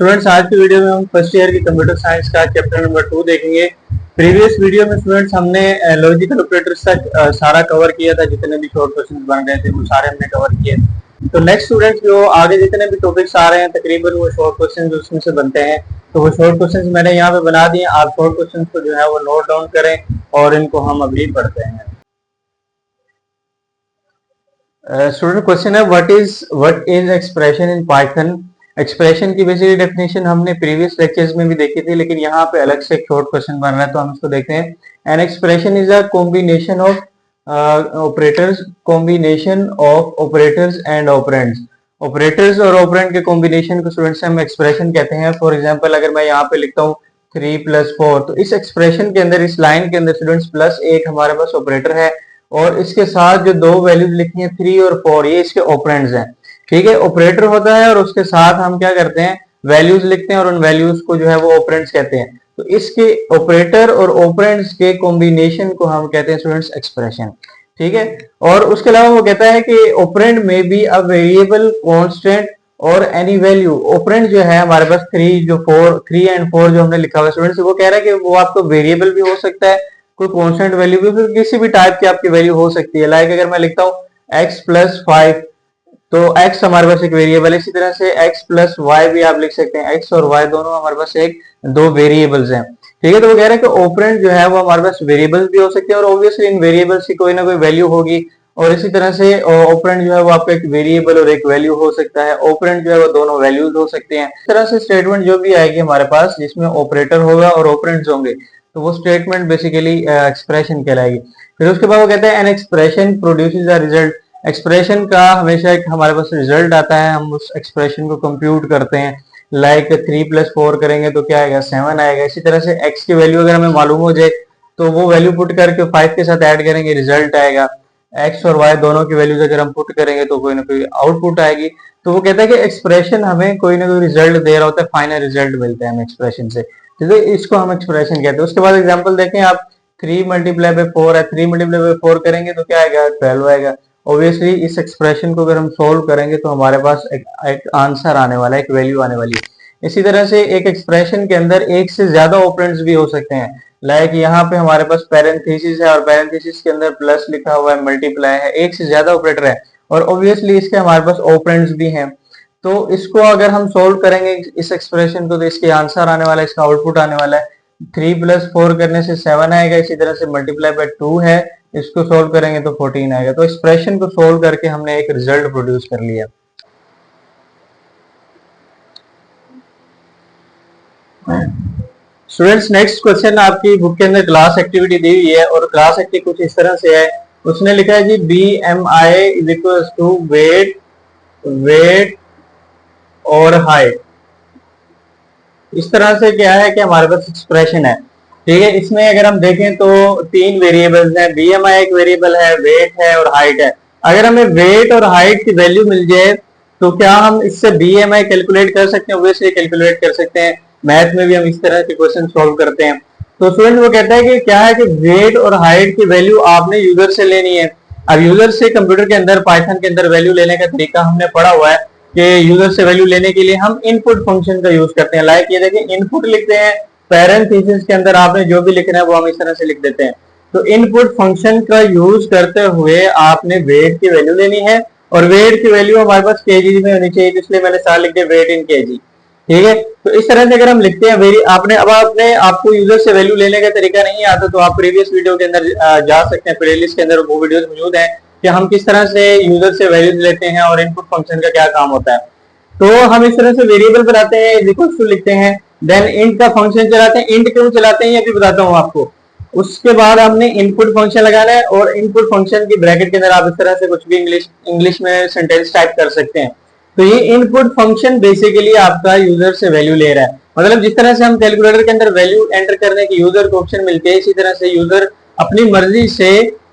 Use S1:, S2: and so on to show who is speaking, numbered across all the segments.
S1: Students, आज की video में हम फर्स्ट ईयर की कंप्यूटर साइंस का चैप्टर नंबर 2 देखेंगे। प्रीवियस वीडियो में स्टूडेंट्स हमने लॉजिकल ऑपरेटर्स तक सारा कवर किया था। जितने भी शॉर्ट क्वेश्चन बन रहे थे वो सारे हमने कवर किए। तो नेक्स्ट स्टूडेंट्स जो आगे जितने भी टॉपिक्स आ रहे हैं तकरीबन वो शॉर्ट क्वेश्चन उसमें से बनते हैं। तो वो शॉर्ट क्वेश्चन मैंने यहाँ पे बना दिए। आप शॉर्ट क्वेश्चन को जो है वो नोट डाउन करें और इनको हम अभी पढ़ते हैं। स्टूडेंट क्वेश्चन है what is expression in Python. Expression की बेसिक डेफिनेशन हमने प्रीवियस लेक्चर्स में भी देखी थी, लेकिन यहाँ पे अलग से एक शॉर्ट क्वेश्चन बन रहा है तो हम इसको देखते हैं। An expression is a combination of operators and operands. Operators और ऑपरेंड के कॉम्बिनेशन को स्टूडेंट्स हम एक्सप्रेशन कहते हैं। फॉर एग्जाम्पल अगर मैं यहाँ पे लिखता हूँ 3 + 4, तो इस एक्सप्रेशन के अंदर, इस लाइन के अंदर स्टूडेंट्स +1 हमारे पास ऑपरेटर है और इसके साथ जो दो वैल्यूज लिखी हैं 3 और 4, ये इसके ऑपरेंड्स हैं। ठीक है, ऑपरेटर होता है और उसके साथ हम क्या करते हैं, वैल्यूज लिखते हैं और उन वैल्यूज को जो है वो ऑपरेंड्स कहते हैं। तो इसके ऑपरेटर और ऑपरेंड्स के कॉम्बिनेशन को हम कहते हैं स्टूडेंट्स एक्सप्रेशन। ठीक है, और उसके अलावा वो कहता है कि ऑपरेंड में बी अ वेरिएबल कांस्टेंट और एनी वैल्यू। ऑपरेंड जो है हमारे पास 3 एंड 4 जो हमने लिखा हुआ है स्टूडेंट्स, वो कह रहा है कि वो आपको वेरिएबल भी हो सकता है, कोई कांस्टेंट वैल्यू भी, फिर किसी भी टाइप की आपकी वैल्यू हो सकती है। लाइक अगर मैं लिखता हूँ x + 5, तो x हमारे पास एक वेरिएबल है। इसी तरह से x + y भी आप लिख सकते हैं। x और y दोनों हमारे पास दो वेरिएबल्स हैं। ठीक है, तो वो कह रहे हैं कि ऑपरेंड जो है वो हमारे पास वेरिएबल्स भी हो सकते हैं और ऑब्वियसली इन वेरिएबल्स की कोई ना कोई वैल्यू होगी। और इसी तरह से ऑपरेंड जो है वो आपका एक वेरिएबल और एक वैल्यू हो सकता है। ऑपरेंड जो है वो दोनों वैल्यूज हो सकते हैं। इस तरह से स्टेटमेंट जो भी आएगी हमारे पास जिसमें ऑपरेटर होगा और ऑपरेंड्स होंगे, तो वो स्टेटमेंट बेसिकली एक्सप्रेशन कहलाएगी। फिर उसके बाद वो कहते हैं an expression produces a result. Expression का हमेशा एक हमारे पास रिजल्ट आता है, हम उस एक्सप्रेशन को कंप्यूट करते हैं। लाइक 3 + 4 करेंगे तो क्या आएगा, 7 आएगा। इसी तरह से x की वैल्यू अगर हमें मालूम हो जाए तो वो वैल्यू पुट करके 5 के साथ ऐड करेंगे, रिजल्ट आएगा। x और y दोनों की वैल्यूज अगर हम पुट करेंगे तो कोई ना कोई आउटपुट आएगी। तो वो कहता है कि एक्सप्रेशन हमें कोई ना कोई रिजल्ट दे रहा होता है, फाइनल रिजल्ट मिलता है हमें एक्सप्रेशन से। ठीक है, इसको हम एक्सप्रेशन कहते हैं। उसके बाद एग्जांपल देखें आप, 3 × 4 है, 3 × 4 करेंगे तो क्या आएगा, 12 आएगा। ऑब्वियसली इस एक्सप्रेशन को अगर हम सोल्व करेंगे तो हमारे पास एक आंसर आने वाला है, एक वैल्यू आने वाली है। इसी तरह से एक एक्सप्रेशन के अंदर एक से ज्यादा ऑपरेंड्स भी हो सकते हैं। लाइक यहाँ पे हमारे पास पैरेंथेसिस है और पैरेंथेसिस के अंदर प्लस लिखा हुआ है, मल्टीप्लाई है, एक से ज्यादा ऑपरेटर है और ऑब्वियसली इसके हमारे पास ऑपरेंड्स भी हैं। तो इसको अगर हम सोल्व करेंगे इस एक्सप्रेशन को तो इसके आंसर आने वाला है, इसका आउटपुट आने वाला है। 3 + 4 करने से 7 आएगा। इसी तरह से मल्टीप्लाई बाय 2 है, इसको सोल्व करेंगे तो 14 आएगा। तो एक्सप्रेशन को सोल्व करके हमने एक रिजल्ट प्रोड्यूस कर लिया। स्टूडेंट्स, नेक्स्ट क्वेश्चन आपकी बुक के अंदर क्लास एक्टिविटी दी हुई है और क्लास एक्टिविटी कुछ इस तरह से है। उसने लिखा है जी BMI = वेट और हाइट। इस तरह से क्या है कि हमारे पास एक्सप्रेशन है। ठीक है, इसमें अगर हम देखें तो 3 वेरिएबल्स हैं, BMI एक वेरिएबल है, वेट है और हाइट है। अगर हमें वेट और हाइट की वैल्यू मिल जाए तो क्या हम इससे BMI कैलकुलेट कर सकते हैं? ऑब्वियसली कैलकुलेट कर सकते हैं। मैथ में भी हम इस तरह के क्वेश्चन सॉल्व करते हैं। तो स्टूडेंट वो कहता है कि क्या है कि वेट और हाइट की वैल्यू आपने यूजर से लेनी है। अब यूजर से कंप्यूटर के अंदर, पाइथन के अंदर वैल्यू लेने का तरीका हमने पढ़ा हुआ है कि यूजर से वैल्यू लेने के लिए हम इनपुट फंक्शन का यूज करते हैं। लाइक ये देखिए, इनपुट लिखते हैं, पैरेंथेसिस के अंदर आपने जो भी लिखना है वो हम इस तरह से लिख देते हैं। तो इनपुट फंक्शन का यूज करते हुए आपने वेट की वैल्यू लेनी है और वेट की वैल्यू हमारे पास केजी में होनी चाहिए, इसलिए मैंने साल लिख दिया वेट इन केजी। ठीक है, तो इस तरह से अगर हम लिखते हैं आपने, अब आपको यूजर से वैल्यू लेने का तरीका नहीं आता तो आप प्रीवियस वीडियो के अंदर जा सकते हैं, प्लेलिस्ट के अंदर वो वीडियोस मौजूद हैं कि हम किस तरह से यूजर से वैल्यूज लेते हैं और इनपुट फंक्शन का क्या काम होता है। तो हम इस तरह से वेरिएबल बनाते हैं, इक्वल्स टू लिखते हैं, देन इंट का फंक्शन चलाते हैं। इंट क्यों चलाते हैं ये भी बताता हूं आपको। उसके बाद हमने इनपुट फंक्शन लगाना है और इनपुट फंक्शन की ब्रैकेट के अंदर आप इस तरह से कुछ भी इंग्लिश में सेंटेंस टाइप कर सकते हैं। तो ये इनपुट फंक्शन बेसिकली आपका यूजर से वैल्यू ले रहा है। मतलब जिस तरह से हम कैलकुलेटर के अंदर वैल्यू एंटर करने की यूजर को ऑप्शन मिलते हैं, इसी तरह से यूजर अपनी मर्जी से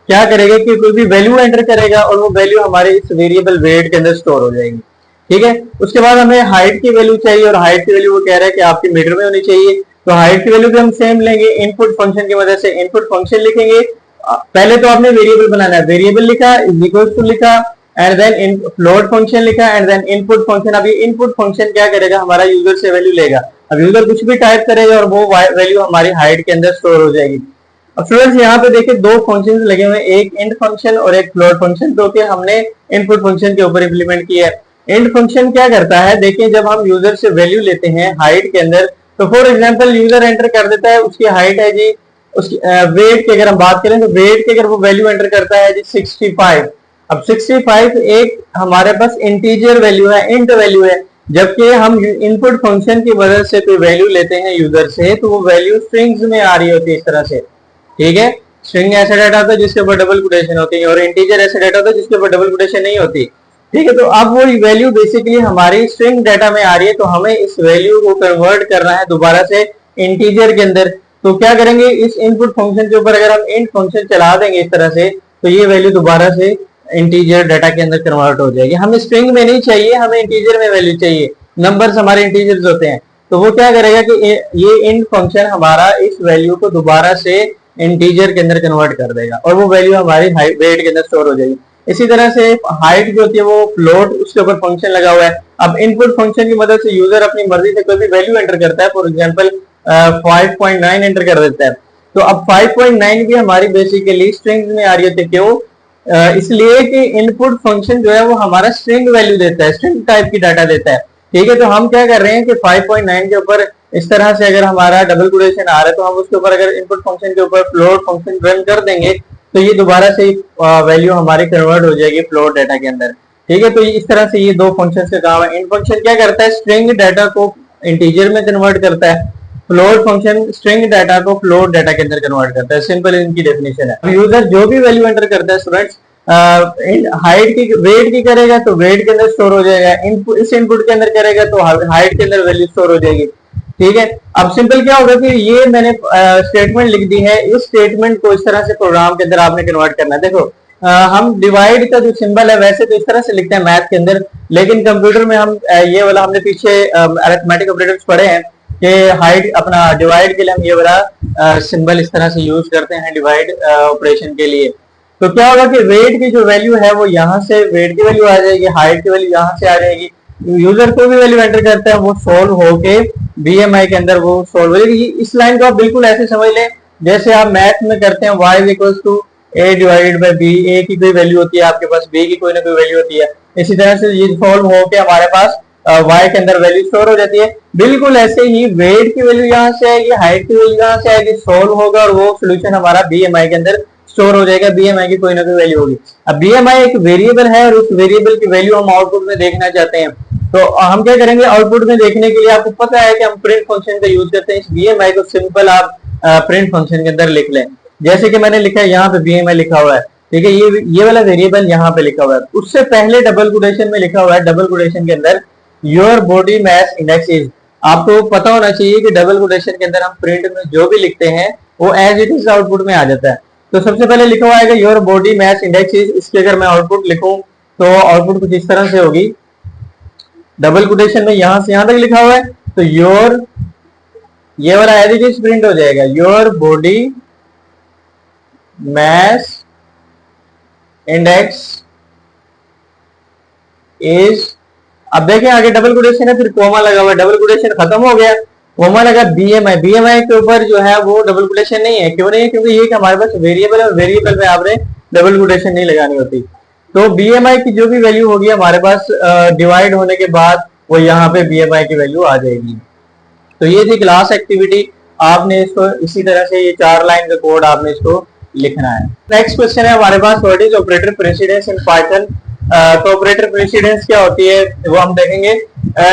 S1: क्या करेगा कि कोई भी वैल्यू एंटर करेगा और वो वैल्यू हमारे इस वेरिएबल वेट के अंदर स्टोर हो जाएगी। ठीक है, उसके बाद हमें हाइट की वैल्यू चाहिए और हाइट की वैल्यू वो कह रहा है कि आपकी मीटर में होनी चाहिए। तो हाइट की वैल्यू भी हम सेम लेंगे, इनपुट फंक्शन की मदद से इनपुट फंक्शन लिखेंगे। पहले तो आपने वेरिएबल बनाना है, वेरिएबल लिखा, इक्वल टू लिखा, एंड देन फ्लोट फंक्शन लिखा एंड देन इनपुट फंक्शन। अब ये इनपुट फंक्शन क्या करेगा, हमारा यूजर से वैल्यू लेगा। अब यूजर कुछ भी टाइप करेगा और वो वैल्यू हमारी हाइड के अंदर स्टोर हो जाएगी। अब स्टूडेंट्स यहाँ पे देखिए दो फंक्शंस लगे हुए हैं, एक इंट फंक्शन और एक फ्लोट फंक्शन, तो कि हमने इनपुट फंक्शन के ऊपर इंप्लीमेंट किया है। इंट फंक्शन क्या करता है, देखिए जब हम यूजर से वैल्यू लेते हैं हाइट के अंदर, तो फॉर एग्जांपल यूजर एंटर कर देता है उसकी हाइट है जी, उसकी वेट की अगर हम बात करें तो वेट की अगर वो वैल्यू एंटर करता है जी 65। अब 65 एक हमारे पास इंटीजर वैल्यू है, इंट वैल्यू है, जबकि हम इनपुट फंक्शन की वजह से कोई वैल्यू लेते हैं यूजर से तो वो वैल्यू स्ट्रिंग्स में आ रही होती है इस तरह से, ठीक है। स्ट्रिंग ऐसा डाटा होता है जिसके ऊपर डबल कोटेशन होती है और इंटीजर ऐसा डाटा होता है जिसके ऊपर डबल कोटेशन नहीं होती, ठीक है। तो अब वो वैल्यू बेसिकली हमारी स्ट्रिंग डाटा में आ रही है, तो हमें इस वैल्यू को कन्वर्ट करना है दोबारा से इंटीजर के अंदर। तो क्या करेंगे, इस इनपुट फंक्शन के ऊपर अगर हम इंट फंक्शन चला देंगे इस तरह से, तो ये वैल्यू दोबारा से इंटीजर डाटा के अंदर कन्वर्ट हो जाएगी। हमें स्ट्रिंग में नहीं चाहिए, हमें इंटीजर में वैल्यू चाहिए, नंबर्स हमारे इंटीजर्स होते हैं। तो वो क्या करेगा कि ये इंट फंक्शन हमारा इस वैल्यू को दोबारा से इंटीजर के अंदर कन्वर्ट कर देगा और वो वैल्यू हमारी वेट के अंदर स्टोर हो जाएगी। इसी तरह से हाइट जो होती है वो फ्लोट, उसके ऊपर फंक्शन लगा हुआ है। अब इनपुट फंक्शन की मदद से यूजर अपनी मर्जी से कोई भी वैल्यू एंटर करता है, फॉर एग्जांपल 5.9 एंटर कर देता है, तो अब 5.9 भी हमारी बेसिकली स्ट्रिंग में आ रही होती है। क्यों? इसलिए कि इनपुट फंक्शन जो है वो हमारा स्ट्रिंग वैल्यू देता है, स्ट्रिंग टाइप की डाटा देता है, ठीक है। तो हम क्या कर रहे हैं कि 5.9 के ऊपर इस तरह से अगर हमारा डबल कोटेशन आ रहा है तो हम उसके ऊपर अगर इनपुट फंक्शन के ऊपर फ्लोट फंक्शन रन कर देंगे तो ये दोबारा से वैल्यू हमारी कन्वर्ट हो जाएगी फ्लोट डाटा के अंदर, ठीक है। तो इस तरह से ये दो फंक्शन का काम है। इंट फंक्शन क्या करता है, स्ट्रिंग डाटा को इंटीजर में कन्वर्ट करता है, फ्लोट फंक्शन स्ट्रिंग डाटा को फ्लोट डाटा के अंदर कन्वर्ट करता है। सिंपल इनकी डेफिनेशन है। यूजर जो भी वैल्यू एंटर करता है स्टूडेंट्स, हाइट की वेट की करेगा तो वेट के अंदर स्टोर हो जाएगा, इनपुट इस इनपुट के अंदर करेगा तो हाइट के अंदर वैल्यू स्टोर हो जाएगी, ठीक है। अब सिंपल क्या होगा कि ये मैंने स्टेटमेंट लिख दी है, इस स्टेटमेंट को इस तरह से प्रोग्राम के अंदर आपने कन्वर्ट करना है। देखो हम डिवाइड का जो सिंबल है वैसे तो इस तरह से लिखते हैं मैथ के अंदर, लेकिन कंप्यूटर में हम ये वाला हमने पीछे अरिथमेटिक ऑपरेटर्स पढ़े हैं कि हाइट अपना डिवाइड के लिए हम ये वाला सिंबल इस तरह से यूज करते हैं डिवाइड ऑपरेशन के लिए। तो क्या होगा कि वेट की जो वैल्यू है वो यहाँ से वेट की वैल्यू आ जाएगी, हाइट की वैल्यू यहाँ से आ जाएगी। यूजर को भी वैल्यू एंटर करता है वो सोल्व होके बीएमआई के अंदर वो सोल्व हो जाएगी। इस लाइन को आप बिल्कुल ऐसे समझ लें जैसे आप मैथ में करते हैं y equals to a divided by b, a की कोई वैल्यू होती है आपके पास, b की कोई ना कोई वैल्यू होती है, इसी तरह से ये सोल्व होके हमारे पास y के अंदर वैल्यू स्टोर हो जाती है। बिल्कुल ऐसे ही वेट की वैल्यू यहाँ से आएगी, हाइट की वैल्यू यहाँ से आएगी, सोल्व होगा और वो सोल्यूशन हमारा बीएमआई के अंदर स्टोर हो जाएगा। बीएमआई की कोई ना कोई वैल्यू होगी। अब बीएमआई एक वेरिएबल है और उस वेरिएबल की वैल्यू हम आउटपुट में देखना चाहते हैं, तो हम क्या करेंगे, आउटपुट में देखने के लिए आपको पता है कि हम प्रिंट फंक्शन का यूज करते हैं। इस बीएमआई को सिंपल आप प्रिंट फंक्शन के अंदर लिख लें, जैसे कि मैंने लिखा है यहाँ पे बीएमआई लिखा हुआ है, ठीक है। ये वाला वेरिएबल यहाँ पे लिखा हुआ है, उससे पहले डबल कोटेशन में लिखा हुआ है, डबल कोटेशन के अंदर your body mass index is. आपको पता होना चाहिए कि डबल कोटेशन के अंदर हम प्रिंट में जो भी लिखते हैं वो एज इट इज आउटपुट में आ जाता है। तो सबसे पहले लिखा हुआ है your body mass index is, इसकी अगर मैं आउटपुट लिखूं तो आउटपुट कुछ इस तरह से होगी। डबल कोटेशन में यहां से यहां तक लिखा हुआ है तो योर, ये वाला एज इट इज प्रिंट हो जाएगा, your body mass index is. अब देखें आगे डबल कोटेशन है, फिर कोमा लगा हुआ है, डबल कोटेशन खत्म हो गया, कोमा लगा बीएमआई। बीएमआई के ऊपर जो है वो डबल कोटेशन नहीं है, क्यों नहीं है? क्योंकि ये हमारे पास वेरिएबल है, वेरिएबल में आपने डबल कोटेशन नहीं लगानी होती। तो बीएमआई की जो भी वैल्यू होगी हमारे पास डिवाइड होने के बाद वो यहाँ पे बीएमआई की वैल्यू आ जाएगी। तो ये थी क्लास एक्टिविटी, आपने इसको इसी तरह से ये 4 लाइन का कोड आपने इसको लिखना है। नेक्स्ट क्वेश्चन है हमारे पास, what is operator precedence in Python. तो ऑपरेटर प्रेसिडेंस क्या होती है वो हम देखेंगे।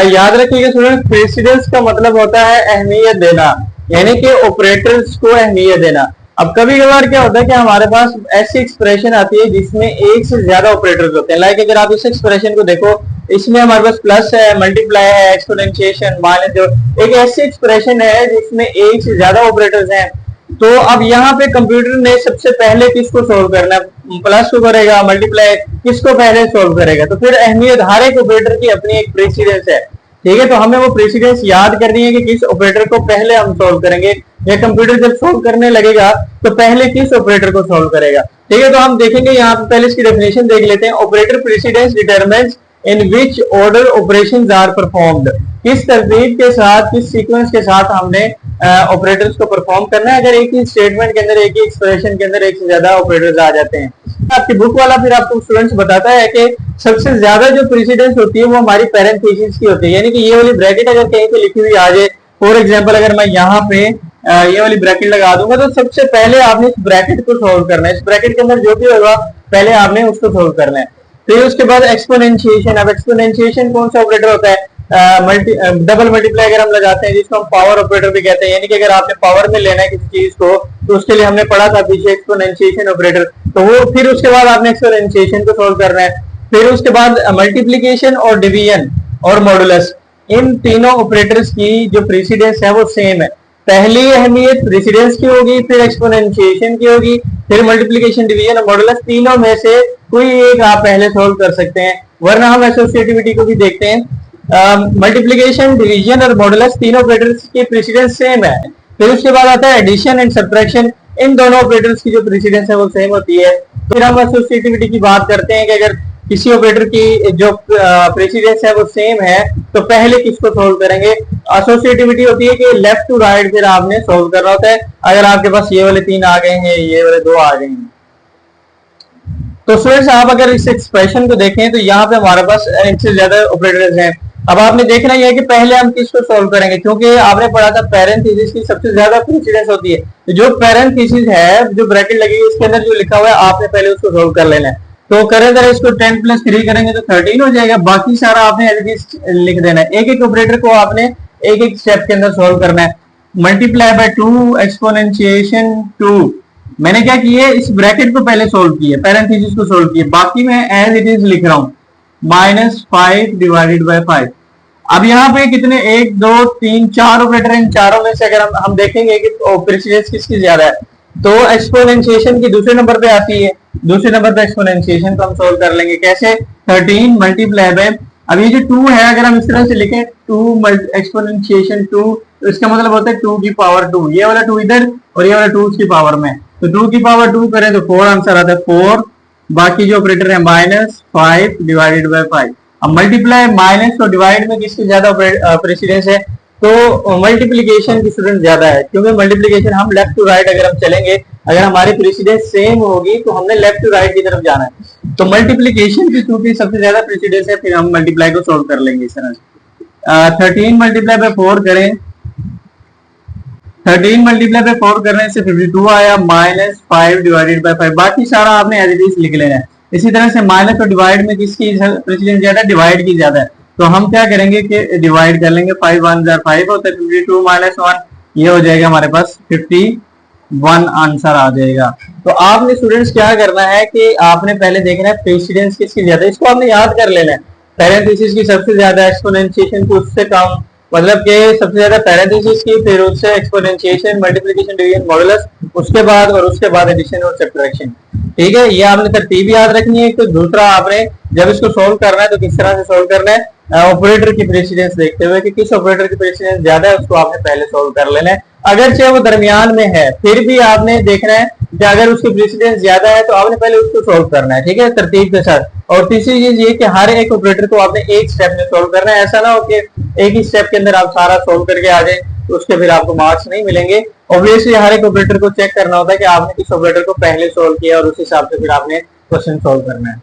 S1: याद रखिएगा स्टूडेंट, प्रेसिडेंस का मतलब होता है अहमियत देना, यानी कि ऑपरेटर्स को अहमियत देना। अब कभी कभार क्या होता है कि हमारे पास ऐसी एक्सप्रेशन आती है जिसमें एक से ज्यादा ऑपरेटर्स होते हैं। लाइक अगर आप इस एक्सप्रेशन को देखो, इसमें हमारे पास प्लस है, मल्टीप्लाई है, एक्सपोनेंशिएशन, माइनस, एक ऐसी एक्सप्रेशन है जिसमें एक से ज्यादा ऑपरेटर्स हैं। तो अब यहाँ पे कंप्यूटर ने सबसे पहले किसको सोल्व करना है, प्लस को करेगा, मल्टीप्लाई किसको पहले सोल्व करेगा। तो फिर अहमियत, हर एक ऑपरेटर की अपनी एक प्रेसिडेंस है, ठीक है। तो हमें वो प्रेसिडेंस याद करनी है कि किस ऑपरेटर को पहले हम सोल्व करेंगे, या कंप्यूटर जब सोल्व करने लगेगा तो पहले किस ऑपरेटर को सोल्व करेगा। ठीक है, तो हम देखेंगे यहाँ पे पहले इसकी डेफिनेशन देख लेते हैं। Operator precedence determines in which order operations are performed, किस तरतीब के साथ, किस सीक्वेंस के साथ हमने ऑपरेटर्स को परफॉर्म करना है। अगर एक ही स्टेटमेंट के अंदर, एक ही एक्सप्रेशन के अंदर एक से ज्यादा ऑपरेटर्स आ जाते हैं। आपकी बुक वाला फिर आपको स्टूडेंट्स बताता है कि सबसे ज्यादा जो प्रेसिडेंस होती है वो हमारी पैरेंथेसिस की होती है, यानी कि ये वाली ब्रैकेट अगर कहीं पे लिखी हुई आ जाए, फॉर एग्जाम्पल अगर मैं यहाँ पे ये वाली ब्रैकेट लगा दूंगा, तो सबसे पहले आपने इस ब्रैकेट को सोल्व करना है। इस ब्रैकेट के अंदर जो भी होगा पहले आपने उसको सोल्व करना है। फिर उसके बाद एक्सपोनेंशिएशन। अब एक्सपोनेंशिएशन कौन सा ऑपरेटर होता है? डबल मल्टीप्लाई अगर हम लगाते हैं, जिसको हम पावर ऑपरेटर भी कहते हैं, यानी कि अगर आपने पावर में लेना है किसी चीज को, तो उसके लिए हमने पढ़ा था पीछे एक्सपोनेंशिएशन ऑपरेटर। तो वो फिर उसके बाद आपने एक्सपोनेंशिएशन को सोल्व करना है। फिर उसके बाद मल्टीप्लीकेशन और डिवीजन और मॉडुलस, इन तीनों ऑपरेटर्स की जो प्रेसिडेंस है वो सेम है। पहली अहमियत प्रेसिडेंस की होगी, फिर एक्सपोनेंशिएशन की होगी, फिर मल्टीप्लिकेशन, डिवीजन और मॉडुलस। तीनों में से कोई एक आप पहले सोल्व कर सकते हैं, वरना हम एसोसिएटिविटी को भी देखते हैं। मल्टीप्लिकेशन, डिवीजन और मॉडुलस तीनों ऑपरेटर्स की प्रेसिडेंस सेम है। फिर उसके बाद आता है एडिशन एंड सब्ट्रैक्शन, इन दोनों ऑपरेटर्स की जो प्रेसिडेंस है वो सेम होती है। फिर हम एसोसिएटिविटी की बात करते हैं कि अगर किसी ऑपरेटर की जो प्रेसिडेंस है वो सेम है, तो पहले किसको सोल्व करेंगे? एसोसिएटिविटी होती है कि लेफ्ट टू राइट फिर आपने सोल्व करना होता है। अगर आपके पास ये वाले 3 आ गए हैं, ये वाले 2 आ गए हैं, तो स्टूडेंट्स आप अगर इस एक्सप्रेशन को देखें तो यहाँ पे हमारे पास इनसे ज्यादा ऑपरेटर्स हैं। अब आपने देखना यह है कि पहले हम किसको सोल्व करेंगे, क्योंकि आपने पढ़ा था पैरेंथेसिस की सबसे ज्यादा प्रेसिडेंस होती है। तो जो पैरेंथेसिस है, जो ब्रैकेट लगी है, इसके अंदर जो लिखा हुआ है आपने पहले उसको सोल्व कर लेना है। तो करें जरा इसको 10 + 3 करेंगे तो 13 हो जाएगा। बाकी सारा आपने लिख देना है। एक एक ऑपरेटर को आपने एक एक स्टेप के अंदर सोल्व करना है। मल्टीप्लाई बाय 2, एक्सपोनेंशिएशन 2, मैंने क्या किया, इस ब्रैकेट को पहले सोल्व किया, पैरेंथेसिस को सोल्व किया, बाकी मैं एज इट इज लिख रहा हूं -5 डिवाइडेड बाय 5। अब यहाँ पे कितने, 1 2 3 4 ऑपरेटर, इन चारों में से अगर हम देखेंगे कि प्रेसिडेंस किसकी ज्यादा है, तो एक्सपोनेंशिएशन की दूसरे नंबर पे आती है। दूसरे नंबर पे एक्सपोनेंशिएशन को हम सोल्व कर लेंगे कैसे? 13 मल्टीप्लाई बाय, अब ये जो 2 है अगर हम इस तरह से लिखें 2 एक्सपोनेंशिएशन 2, तो इसका मतलब होता है 2 की पावर 2, ये वाला 2 इधर और ये वाला 2 की पावर में, तो 2 की पावर 2 करें तो 4 आंसर आता है 4। बाकी जो ऑपरेटर है -5 डिवाइडेड बाय 5। अब मल्टीप्लाई, माइनस और डिवाइड में किसकी ज्यादा प्रेसिडेंस है? तो मल्टीप्लीकेशन की स्टूडेंट ज्यादा है, क्योंकि मल्टीप्लीकेशन हम लेफ्ट टू राइट अगर हम चलेंगे, अगर हमारी प्रेसिडेंस सेम होगी तो हमने लेफ्ट टू राइट की तरफ जाना है। तो मल्टीप्लीकेशन की चूंकि सबसे ज्यादा प्रेसिडेंस है, फिर हम मल्टीप्लाई को सोल्व कर लेंगे इस तरह से। 13 मल्टीप्लाई बाय 4 करें, 13 मल्टीप्लाई बाय 4 करने से 52 आया, -5 डिवाइडेड बाय 5। बाकी सारा आपने एज इट इज लिख लेना है। इसी तरह से माइनस और डिवाइड में किसकी प्रेसिडेंस ज्यादा है? डिवाइड की ज्यादा है। तो हम क्या करेंगे कि डिवाइड कर लेंगे, 5 1 5 होता है, 52 - 1, ये हो जाएगा हमारे पास 51 आंसर आ जाएगा। तो आपने स्टूडेंट्स क्या करना है कि आपने पहले देखना है प्रेसिडेंस किसकी ज्यादा है, इसको आपने याद कर लेना है। पैरेंथेसिस की सबसे ज्यादा, एक्सपोनेंशिएशन की उससे कम, मतलब कि सबसे ज्यादा पैरेंथेसिस की, फिर उससे एक्सपोनेंशिएशन, मल्टीप्लिकेशन, डिवीजन, मॉडुलस, उसके बाद एडिशन और सब्ट्रैक्शन। ठीक है, ये आपने तरतीब याद रखनी है। तो दूसरा आपने जब इसको सोल्व करना है तो किस तरह से सोल्व करना है, ऑपरेटर की प्रेसिडेंस देखते हुए कि किस ऑपरेटर की प्रेसिडेंस ज्यादा है उसको आपने पहले सोल्व कर लेना है। अगर चाहे वो दरमियान में है फिर भी आपने देखना है कि अगर उसकी प्रेसिडेंस ज्यादा है तो आपने पहले उसको सोल्व करना है, ठीक है, तरतीब के साथ। और तीसरी चीज ये कि हर एक ऑपरेटर को आपने एक स्टेप में सोल्व करना है। ऐसा ना हो कि एक ही स्टेप के अंदर आप सारा सोल्व करके आ जाए तो उसके फिर आपको मार्क्स नहीं मिलेंगे। ऑब्वियसली हर एक ऑपरेटर को चेक करना होता है कि आपने किस ऑपरेटर को पहले सोल्व किया और उस हिसाब से फिर आपने क्वेश्चन सोल्व करना है।